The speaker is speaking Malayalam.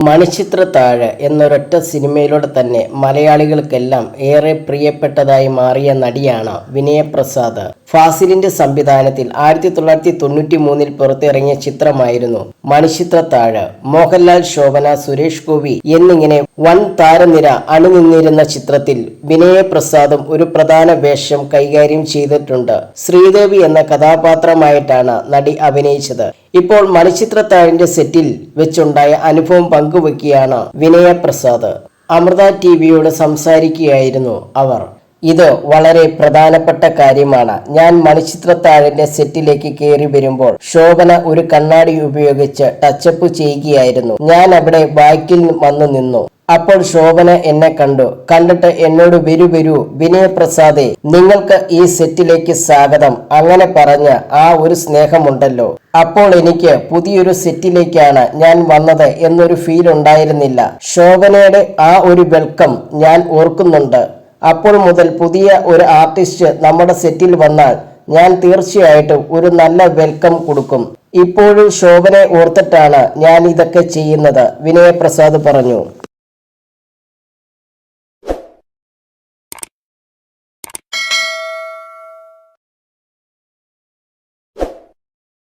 മണിച്ചിത്രത്താഴ് എന്നൊരൊറ്റ സിനിമയിലൂടെ തന്നെ മലയാളികൾക്കെല്ലാം ഏറെ പ്രിയപ്പെട്ടതായി മാറിയ നടിയാണ് വിനയപ്രസാദ്. ഫാസിലിന്റെ സംവിധാനത്തിൽ 1993 പുറത്തിറങ്ങിയ ചിത്രമായിരുന്നു മണിച്ചിത്രത്താഴ്. മോഹൻലാൽ, ശോഭന, സുരേഷ് ഗോപി എന്നിങ്ങനെ വൻ താരനിര അണിനിന്നിരുന്ന ചിത്രത്തിൽ വിനയപ്രസാദും ഒരു പ്രധാന വേഷം കൈകാര്യം ചെയ്തിട്ടുണ്ട്. ശ്രീദേവി എന്ന കഥാപാത്രമായിട്ടാണ് നടി അഭിനയിച്ചത്. ഇപ്പോൾ മണിച്ചിത്രത്താഴിന്റെ സെറ്റിൽ വെച്ചുണ്ടായ അനുഭവം പങ്കുവെക്കുകയാണ് വിനയപ്രസാദ്. അമൃത ടിവിയോട് സംസാരിക്കുകയായിരുന്നു അവർ. ഇത് വളരെ പ്രധാനപ്പെട്ട കാര്യമാണ്. ഞാൻ മണിച്ചിത്രത്താഴിന്റെ സെറ്റിലേക്ക് കയറി വരുമ്പോൾ ശോഭന ഒരു കണ്ണാടി ഉപയോഗിച്ച് ടച്ചപ്പ് ചെയ്യുകയായിരുന്നു. ഞാൻ അവിടെ ബാക്കിൽ വന്നു നിന്നു. അപ്പോൾ ശോഭന എന്നെ കണ്ടിട്ട് എന്നോട് വരൂ വിനയപ്രസാദേ, നിങ്ങൾക്ക് ഈ സെറ്റിലേക്ക് സ്വാഗതം, അങ്ങനെ പറഞ്ഞ ആ ഒരു സ്നേഹമുണ്ടല്ലോ. അപ്പോൾ എനിക്ക് പുതിയൊരു സെറ്റിലേക്കാണ് ഞാൻ വന്നത് എന്നൊരു ഫീൽ ഉണ്ടായിരുന്നില്ല. ശോഭനയുടെ ആ ഒരു വെൽക്കം ഞാൻ ഓർക്കുന്നുണ്ട്. അപ്പോൾ മുതൽ പുതിയ ഒരു ആർട്ടിസ്റ്റ് നമ്മുടെ സെറ്റിൽ വന്നാൽ ഞാൻ തീർച്ചയായിട്ടും ഒരു നല്ല വെൽക്കം കൊടുക്കും. ഇപ്പോഴും ശോഭനയെ ഓർത്തിട്ടാണ് ഞാൻ ഇതൊക്കെ ചെയ്യുന്നത്, വിനയപ്രസാദ് പറഞ്ഞു.